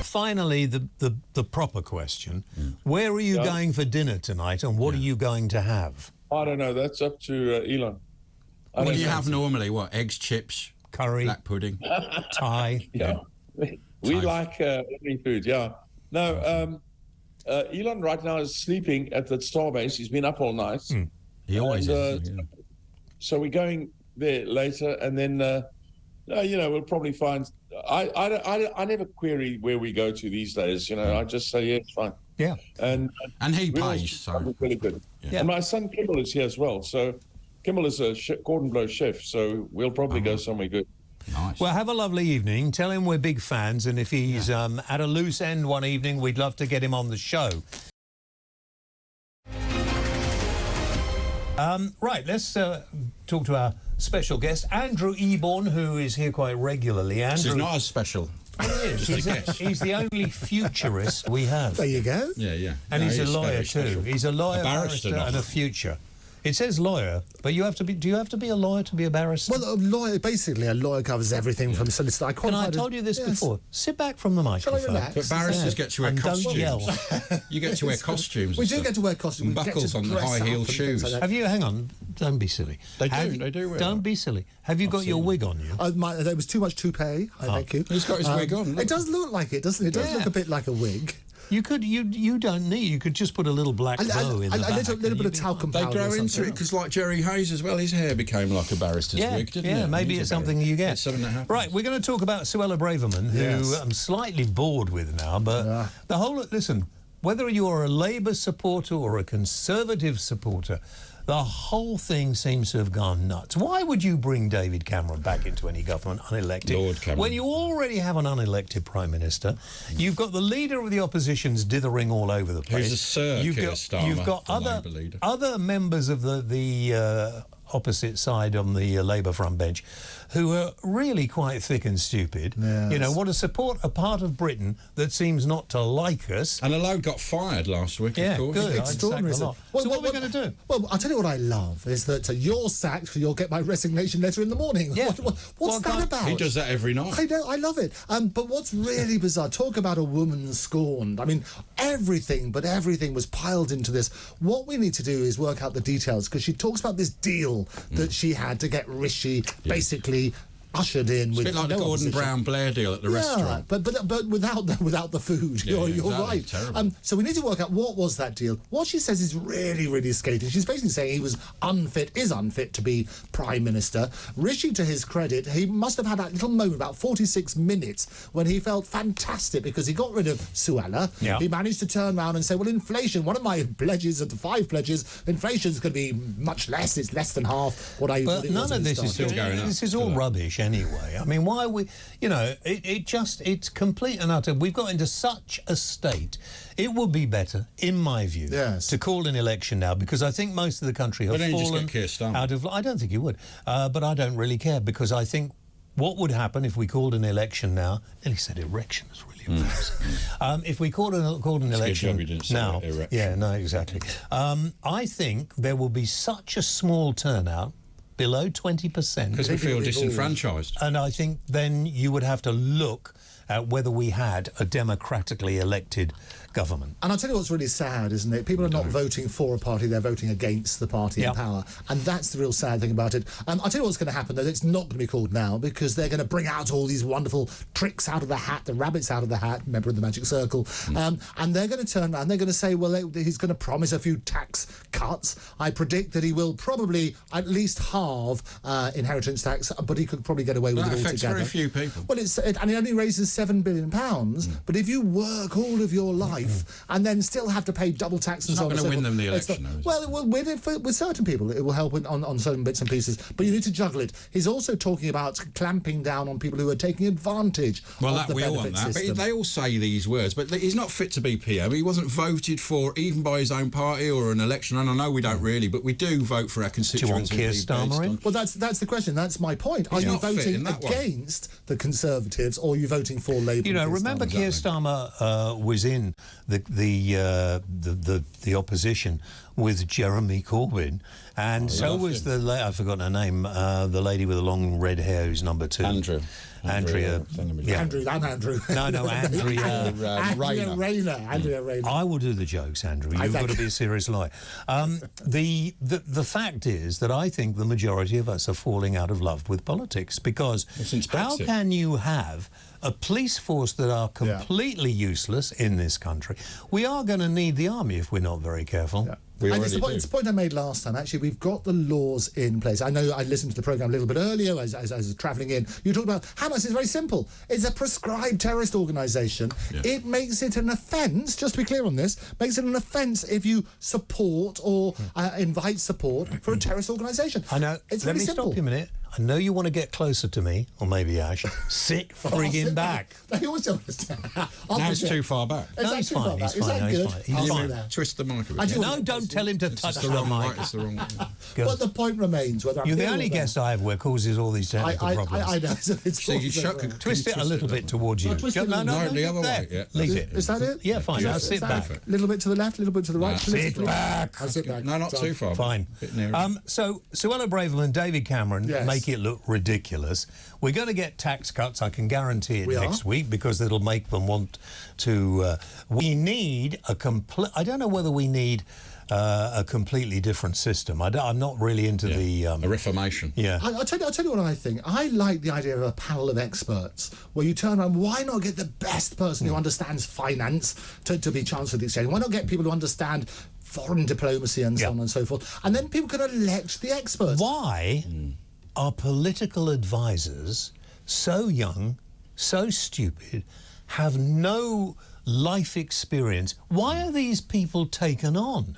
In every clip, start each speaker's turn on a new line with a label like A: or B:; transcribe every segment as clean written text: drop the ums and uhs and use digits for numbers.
A: finally, the proper question. Where are you going for dinner tonight, and what are you going to have?
B: I don't know. That's up to Elon.
C: What do you have normally? What, eggs, chips,
A: curry,
C: black pudding,
A: Thai?
B: Yeah. We like any food, yeah. No, Elon right now is sleeping at the Starbase. He's been up all night.
C: He always is.
B: So we're going there later, and then, we'll probably find... I never query where we go to these days, I just say, yeah, it's fine.
A: Yeah.
B: And
C: he pays, so...
B: Really good.
A: Yeah.
B: And my son Kimmel is here as well, so Kimmel is a cordon bleu chef, so we'll probably go somewhere good.
C: Nice.
A: Well, have a lovely evening. Tell him we're big fans, and if he's at a loose end one evening, we'd love to get him on the show. Right, let's talk to our special guest, Andrew Eborn, who is here quite regularly. Andrew,
C: he's not as special.
A: He's the only futurist we have.
D: There you go.
C: Yeah.
A: And he's a lawyer too.
C: Special.
A: He's a lawyer, barrister, and a future. It says lawyer, but you have to be. Do you have to be a lawyer to be a barrister?
D: Well, basically, a lawyer covers everything from solicitor.
A: I told you this before. Sit back from the microphone.
D: Shall I relax?
C: But barristers get to wear costumes.
A: Don't yell.
C: You get to wear costumes.
D: We do get to wear costumes.
C: And buckles on the high-heeled shoes.
D: Like
A: Have you? Hang on. Don't be silly.
C: They do.
A: Don't be silly. Have you got your wig on you?
D: There was too much toupee. Thank you.
C: He's got his wig on. Look.
D: It does look like it, doesn't it? It does look a bit like a wig.
A: You could. You don't need. You could just put a little black bow in the back.
D: A little bit of talcum powder.
C: They grow into it because, like Jerry Hayes as well, his hair became like a barrister's wig, didn't it?
A: Yeah, maybe it's something you get.
C: It's something that happens.
A: Right, we're going to talk about Suella Braverman, who I'm slightly bored with now. But the whole listen, whether you're a Labour supporter or a Conservative supporter, the whole thing seems to have gone nuts. Why would you bring David Cameron back into any government unelected?
C: Lord Cameron.
A: When you already have an unelected Prime Minister, you've got the leader of the opposition's dithering all over the place.
C: Who's a Sir Keir Starmer,
A: You've got other members of the opposite side on the Labour front bench who are really quite thick and stupid.
D: Yes.
A: Want to support a part of Britain that seems not to like us.
C: And a load got fired last week, of course.
A: Good.
D: Extraordinary.
A: So what are we going to do?
D: Well, I'll tell you what I love is that you're sacked, you'll get my resignation letter in the morning.
A: Yeah.
D: What's that about?
C: He does that every night.
D: I know, I love it. But what's really bizarre, talk about a woman scorned. I mean, everything was piled into this. What we need to do is work out the details, because she talks about this deal that she had to get Rishi basically ushered in with
C: a bit like the Gordon Brown Blair deal at the restaurant.
D: But without the food. You're
C: exactly.
D: right.
C: Terrible.
D: So we need to work out what was that deal. What she says is really, really scathing. She's basically saying he was unfit to be Prime Minister. Rishi, to his credit, he must have had that little moment, about 46 minutes, when he felt fantastic because he got rid of Suella.
A: Yeah.
D: He managed to turn around and say, well, inflation, one of my pledges of the 5 pledges, inflation's going to be much less. It's less than half what I...
A: But none of this is
C: still going up.
A: This is all rubbish anyway. I mean, why are we... it's complete and utter. We've got into such a state. It would be better, in my view, to call an election now, because I think most of the country have fallen out of... I don't think you would, but I don't really care, because I think what would happen if we called an election now... Nearly said erection, is really embarrassing. If we called an election now... Yeah, no, exactly. I think there will be such a small turnout, below 20%.
C: Because we feel disenfranchised.
A: And I think then you would have to look at whether we had a democratically elected government.
D: And I'll tell you what's really sad, isn't it? People are not voting for a party, they're voting against the party in power. And that's the real sad thing about it. I'll tell you what's going to happen, though. It's not going to be called now, because they're going to bring out all these wonderful tricks out of the hat, the rabbits out of the hat, remember in the Magic Circle. And they're going to turn around, they're going to say, well, he's going to promise a few tax cuts. I predict that he will probably at least halve inheritance tax, but he could probably get away with it altogether.
C: That affects very few people.
D: Well, and he only raises £7 billion, but if you work all of your life and then still have to pay double tax and so on,
C: it's not going to win them the election.
D: Well, it will win it with certain people. It will help on certain bits and pieces, but you need to juggle it. He's also talking about clamping down on people who are taking advantage of the
C: we all
D: benefit
C: want that,
D: system.
C: but they all say these words, but he's not fit to be PM. He wasn't voted for even by his own party or an election, and I know we don't really, but we do vote for our constituents.
A: Do you want Keir Starmer in?
D: Well, that's the question. That's my point. Are you voting against the Conservatives, or are you voting for Labour?
A: You know, remember Keir Starmer was in the opposition with Jeremy Corbyn, and so was I've forgotten her name, the lady with the long red hair who's number 2. Andrea.
D: Yeah. Andrew.
A: No, Andrea.
D: Andrea Rayner.
A: I will do the jokes, Andrew. You've got to be a serious lawyer. The fact is that I think the majority of us are falling out of love with politics because how can you have a police force that are completely useless in this country? We are going to need the army if we're not very careful.
D: Yeah. And it's the point I made last time. Actually, we've got the laws in place. I know I listened to the programme a little bit earlier as I was travelling in. You talked about Hamas is very simple. It's a prescribed terrorist organisation. Yeah. It makes it an offence, just to be clear on this, makes it an offence if you support or invite support for a terrorist organisation.
A: I know.
D: It's
A: Let
D: really
A: me
D: simple.
A: stop you a minute. I know you want to get closer to me, or maybe Ash. Sit frigging back.
D: They always don't understand.
C: Now it's too far back.
A: No, he's fine. He's fine. He's fine.
C: Twist the mic a bit.
A: No, don't tell him to touch the mic.
C: It's the wrong way.
D: But the point remains whether
A: you're the only guest I have where causes all these technical problems.
D: I know.
A: Twist it a little bit towards you.
C: No, the other way. Yeah.
A: Leave it.
D: Is that it?
A: Yeah, fine. Now sit back.
D: A little bit to the left, a little bit to the right.
A: Sit back.
D: I'll sit back.
C: No, not too far.
A: Fine. So Suella Braverman, David Cameron make it look ridiculous. We're going to get tax cuts, I can guarantee it, next week, because it'll make them want to... we need a complete... I don't know whether we need a completely different system. I'm not really into the...
C: a reformation.
A: Yeah.
D: I'll tell you what I think. I like the idea of a panel of experts where you turn around, why not get the best person who understands finance to be Chancellor of the Exchange? Why not get people who understand foreign diplomacy and so on and so forth? And then people can elect the experts.
A: Why... Are political advisors so young, so stupid, have no life experience? Why are these people taken on?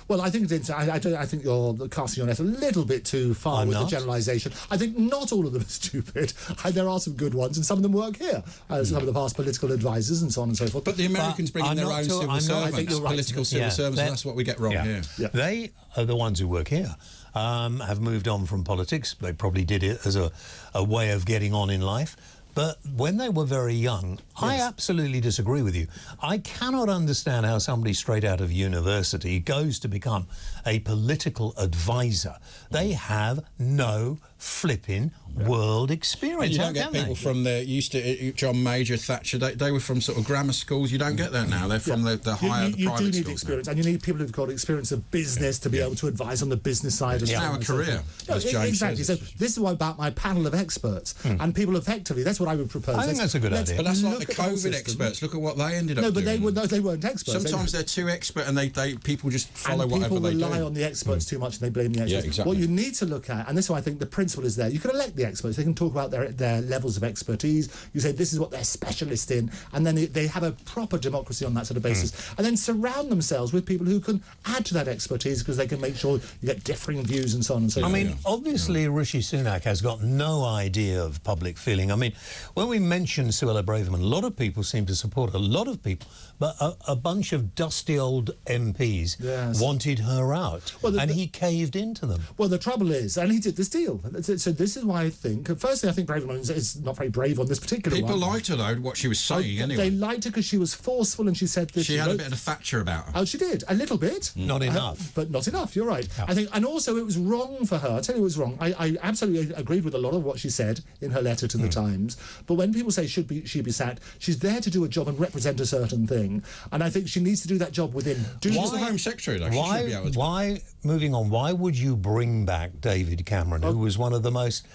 D: Well, I think you're casting your net a little bit too far with the generalisation. I think not all of them are stupid. There are some good ones, and some of them work here. Some of the past political advisors and so on and so forth.
C: But the Americans bring in their own civil servants, political civil servants, and that's what we get wrong here.
A: Yeah. They are the ones who work here. Have moved on from politics. They probably did it as a way of getting on in life. But when they were very young, I absolutely disagree with you. I cannot understand how somebody straight out of university goes to become a political advisor. They have no flipping world experience.
C: And you don't get people from the John Major, Thatcher. They were from sort of grammar schools. You don't get that now. They're from the higher, the private schools. You do need
D: experience, and you need people who've got experience of business to be able to advise on the business side.
C: It's now a career.
D: Exactly. So this is why about my panel of experts and people effectively. That's what I would propose.
A: I think that's a good idea.
C: But that's like the COVID experts. Look at what they ended up doing.
D: No, but they weren't experts.
C: Sometimes they're too expert, and people just follow whatever they do.
D: People rely on the experts too much, and they blame the experts.
C: Yeah, exactly.
D: What you need to look at, and this is why I think the principle is there. You can elect the experts. They can talk about their levels of expertise. You say this is what they're specialist in, and then they have a proper democracy on that sort of basis. And then surround themselves with people who can add to that expertise, because they can make sure you get differing views and so on and so forth.
A: I mean, obviously Rishi Sunak has got no idea of public feeling. I mean, when we mention Suella Braverman, a lot of people seem to support her, a lot of people, but a bunch of dusty old MPs wanted her out, and he caved into them.
D: Well, the trouble is, and he did this deal. So this is why I think, firstly, I think Braverman is not very brave on this particular one.
C: People liked her, though, what she was saying, anyway.
D: They liked her because she was forceful, and she said this.
C: She had a bit of a Thatcher about her.
D: Oh, she did, a little bit.
A: Not enough.
D: But not enough, you're right. I think, and also it was wrong for her. I tell you it was wrong. I absolutely agreed with a lot of what she said in her letter to the Times, but when people say she be sacked, she's there to do a job and represent a certain thing, and I think she needs to do that job within.
C: She's the Home Secretary, though.
A: Why, moving on, why would you bring back David Cameron, who was one of the most...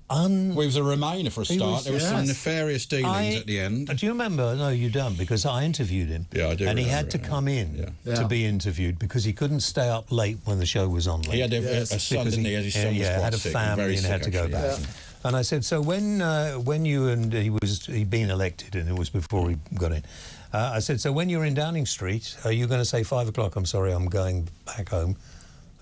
C: Well, he was a Remainer for a start. There was some nefarious dealings at the end.
A: Do you remember? No, you don't, because I interviewed him.
C: Yeah, I do.
A: And he had to come in to be interviewed because he couldn't stay up late when the show was on late.
C: He had a son, didn't he? His son was quite
A: had a
C: sick,
A: family and had to go back. And I said, so when you and he'd been elected, and it was before he got in. I said, so when you're in Downing Street, are you going to say 5 o'clock? I'm sorry, I'm going back home.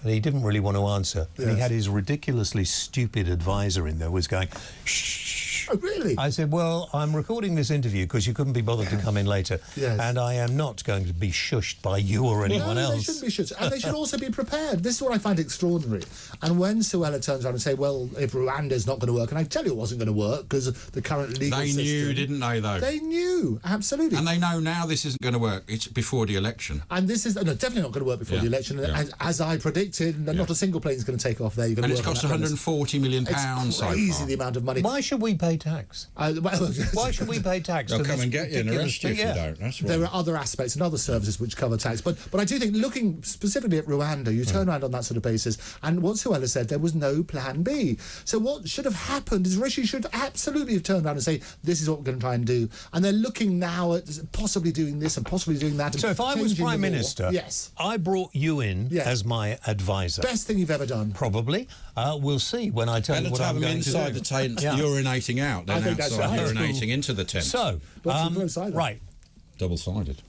A: And he didn't really want to answer. And he had his ridiculously stupid advisor in there, was going, shh.
D: Oh, really?
A: I said, well, I'm recording this interview because you couldn't be bothered to come in later. And I am not going to be shushed by you or anyone else.
D: They shouldn't be shushed. And they should also be prepared. This is what I find extraordinary. And when Suella turns around and say, well, if Rwanda's not going to work, and I tell you it wasn't going to work because of the current legal system.
C: They knew, didn't they, though?
D: They knew, absolutely.
C: And they know now this isn't going to work. It's before the election.
D: And this is definitely not going to work before the election. As I predicted, not a single plane is going to take off there.
C: And it's cost £140 million so far.
D: It's crazy the amount of money.
A: Why should we pay pay tax? Why should we pay tax?
C: They'll come and get you and arrest you if you don't. That's why.
D: There are other aspects and other services which cover tax. But I do think, looking specifically at Rwanda, you turn around on that sort of basis, and what Suella said, there was no plan B. So what should have happened is Rishi should absolutely have turned around and say, this is what we're going to try and do. And they're looking now at possibly doing this and possibly doing that.
A: So if I was Prime Minister,
D: yes,
A: I brought you in as my advisor.
D: Best thing you've ever done.
A: Probably. We'll see when I tell you what I'm going to do.
C: Inside the tent, urinating out, then outside urinating into the tent.
A: So, right.
C: Double-sided.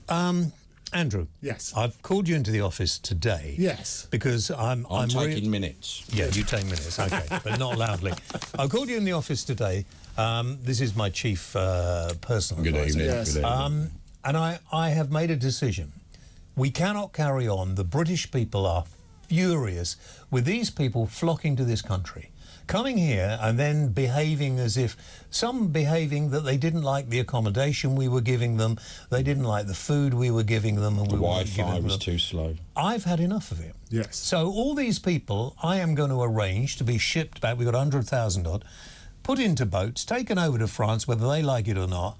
A: Andrew.
D: Yes.
A: I've called you into the office today.
D: Yes.
A: Because I'm
C: taking minutes.
A: Yeah, you take minutes, okay, but not loudly. I've called you in the office today. This is my chief personal advisor.
D: Yes.
C: Good evening.
A: And I have made a decision. We cannot carry on. The British people are furious with these people flocking to this country, coming here and then behaving as if, some behaving that they didn't like the accommodation we were giving them, they didn't like the food we were giving them, and
C: the Wi-Fi was too slow.
A: I've had enough of it.
D: Yes.
A: So all these people I am going to arrange to be shipped back, we've got 100,000 odd, put into boats, taken over to France, whether they like it or not,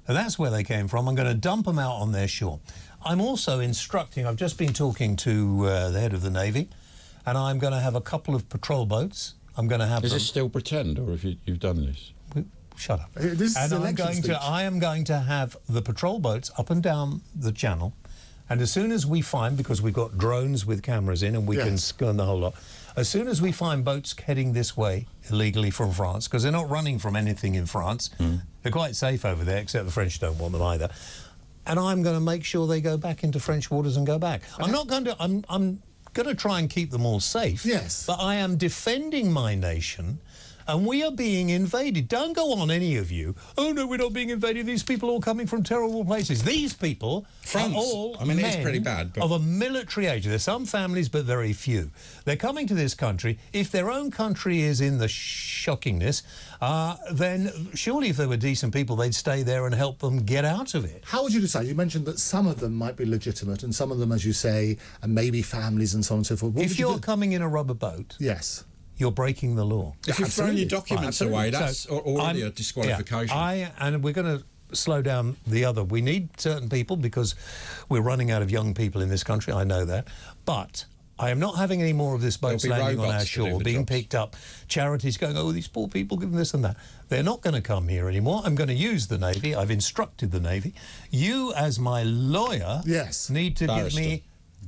A: and that's where they came from. I'm going to dump them out on their shore. I'm also instructing, I've just been talking to the head of the Navy, and I'm going to have a couple of patrol boats. I'm going to have.
C: Is it still pretend, or have you've done this?
A: Shut up.
D: This
A: and
D: is
A: I am going to have the patrol boats up and down the channel, and as soon as we find, because we've got drones with cameras in and we can scan the whole lot, as soon as we find boats heading this way illegally from France, because they're not running from anything in France, they're quite safe over there, except the French don't want them either. And I'm going to make sure they go back into French waters and go back. I'm not going to. I'm going to try and keep them all safe.
D: Yes.
A: But I am defending my nation, and we are being invaded. Don't go on, any of you. Oh no, we're not being invaded. These people are all coming from terrible places. These people
C: France,
A: are all
C: I mean,
A: men
C: it's pretty bad, but...
A: of a military age. There's some families, but very few. They're coming to this country. If their own country is in the shockingness, then surely if they were decent people, they'd stay there and help them get out of it.
D: How would you decide? You mentioned that some of them might be legitimate and some of them, as you say, and maybe families and so on and so forth. If
A: you're coming in a rubber boat...
D: Yes.
A: You're breaking the law.
C: If you've thrown your documents away, that's already a disqualification.
A: And we're going to slow down the other. We need certain people because we're running out of young people in this country. I know that. But I am not having any more of this boats landing on our shore, being picked up, charities going, oh, these poor people, give them this and that. They're not going to come here anymore. I'm going to use the Navy. I've instructed the Navy. You, as my lawyer, need to give me...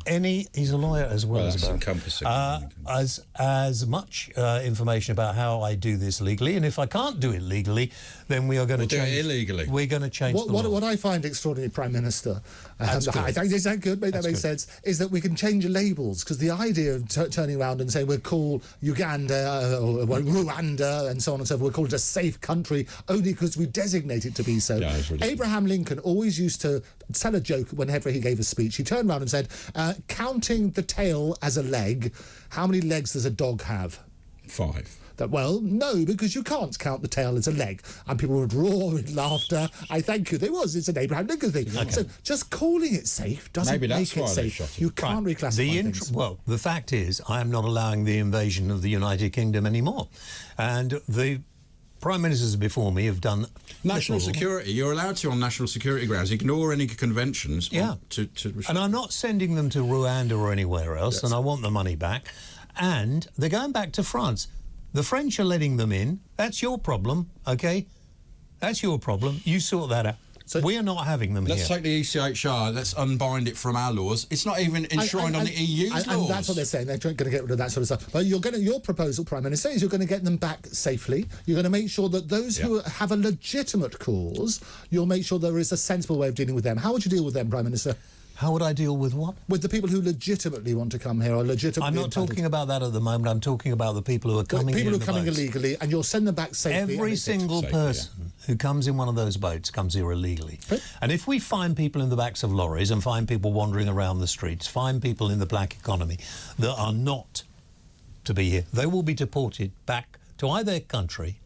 A: he's a lawyer as well as a
C: encompassing.
A: As much information about how I do this legally, and if I can't do it legally, then we are going to change
C: it illegally.
A: We're going to change the law.
D: What I find extraordinary, Prime Minister, I think is that good? That makes sense. Is that we can change labels, because the idea of turning around and saying we're called Uganda or Rwanda and so on and so forth, we're called a safe country only because we designate it to be so.
C: Yeah, really
D: Abraham Lincoln always used to tell a joke whenever he gave a speech. He turned around and said, counting the tail as a leg, how many legs does a dog have?
C: 5.
D: Well, no, because you can't count the tail as a leg. And people would roar in laughter. I thank you. It's an Abraham Lincoln thing. Okay. So just calling it safe doesn't make it safe. You can't reclassify things.
A: Well, the fact is, I am not allowing the invasion of the United Kingdom anymore. And the Prime Ministers before me have done...
C: National security. You're allowed to on national security grounds. Ignore any conventions.
A: And I'm not sending them to Rwanda or anywhere else, and I want the money back. And they're going back to France. The French are letting them in. That's your problem, OK? That's your problem. You sort that out. So we are not having them
C: Let's take the ECHR, let's unbind it from our laws. It's not even enshrined on the EU's laws.
D: And that's what they're saying. They're going to get rid of that sort of stuff. But your proposal, Prime Minister, is you're going to get them back safely. You're going to make sure that those who have a legitimate cause, you'll make sure there is a sensible way of dealing with them. How would you deal with them, Prime Minister?
A: How would I deal with what?
D: With the people who legitimately want to come here or legitimately...
A: I'm not talking about that at the moment. I'm talking about the people who are coming in.
D: People who are coming illegally, and you'll send them back safely.
A: Every single person who comes in one of those boats comes here illegally. And if we find people in the backs of lorries and find people wandering around the streets, find people in the black economy that are not to be here, they will be deported back to either country,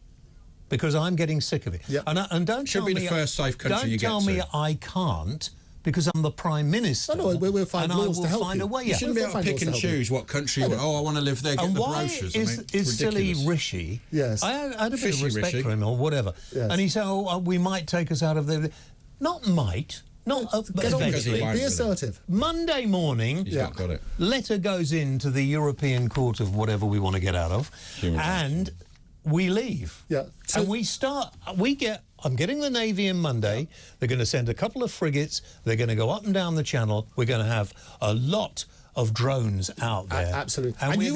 A: because I'm getting sick of it. And don't
C: Should be the first safe country you get to.
A: Don't tell me I can't because I'm the Prime Minister.
D: No, we'll find laws to help
A: find a way.
C: You shouldn't be able to pick and choose what country you want. Oh, I want to live there, get the brochures.
A: Is silly Rishi...
D: Yes.
A: I had a bit of respect for him or whatever. Yes. And he said, we might take us out of the... Not might... Not eventually.
D: Be assertive.
A: Monday morning,
C: He's not got it.
A: Letter goes into the European Court of whatever we want to get out of, and we leave.
D: Yeah. So
A: and we start. I'm getting the Navy in Monday. They're going to send a couple of frigates. They're going to go up and down the channel. We're going to have a lot of drones out there.
D: Absolutely.
A: And
D: you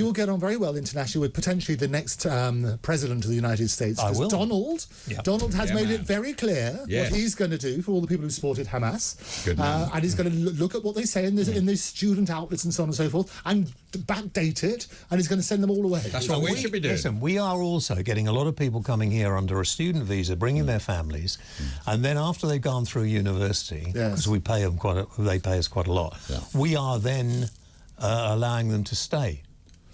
D: will get on very well internationally with potentially the next president of the United States.
A: I will.
D: Donald has made it very clear what he's going to do for all the people who supported Hamas.
C: Good man.
D: And he's going to look at what they say in these student outlets and so on and so forth and backdate it, and he's going to send them all away.
C: That's what we should be doing.
A: Listen, we are also getting a lot of people coming here under a student visa, bringing their families, and then after they've gone through university, because we pay them they pay us quite a lot, we are then allowing them to stay.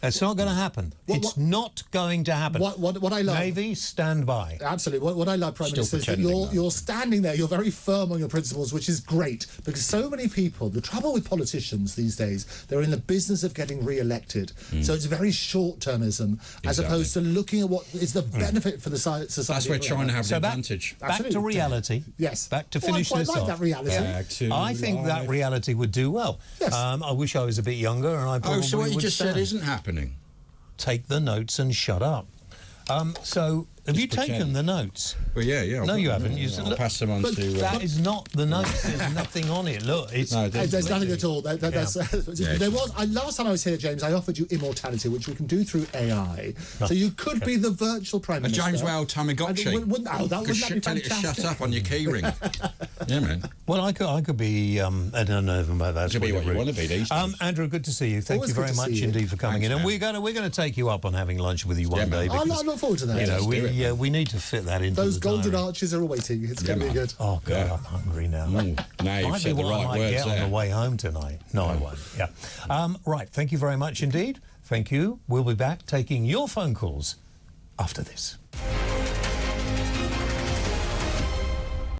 A: It's not going to happen. It's not going to happen.
D: What I love...
A: Navy, stand by.
D: Absolutely. What I love, Prime Minister, is that you're standing there, you're very firm on your principles, which is great, because so many people... The trouble with politicians these days, they're in the business of getting re-elected. So it's very short-termism, as opposed to looking at what is the benefit for the society.
C: That's where China have the advantage.
A: Back to reality.
D: Yes.
A: Back to finish this off.
D: I like that reality.
A: I think that reality would do well.
D: Yes.
A: I wish I was a bit younger, and I probably
C: so what you just said isn't happening.
A: Take the notes and shut up. So, have you taken the notes?
C: Well, yeah.
A: No, you haven't.
C: I'll pass them on to...
A: that is not the notes. There's nothing on it. Look, there's
D: nothing at all. There was last time I was here, James, I offered you immortality, which we can do through AI. So you could be the virtual Prime Minister.
C: A James Whale Tamagotchi.
D: Wouldn't that be
C: tell it to shut up on your keyring. Yeah, man.
A: Well, I could be... I don't know about that.
C: To be what you want to be these days.
A: Andrew, good to see you. Thank you very much indeed for coming in. And we're going to take you up on having lunch with you one day.
D: I look forward to that.
A: You know, we need to fit that into
D: those golden arches are awaiting. It's going to be good.
A: Oh God, I'm hungry now.
C: Now you've said the right words
A: there. On the way home tonight. No, I won't. Yeah. Right. Thank you very much indeed. Thank you. We'll be back taking your phone calls after this.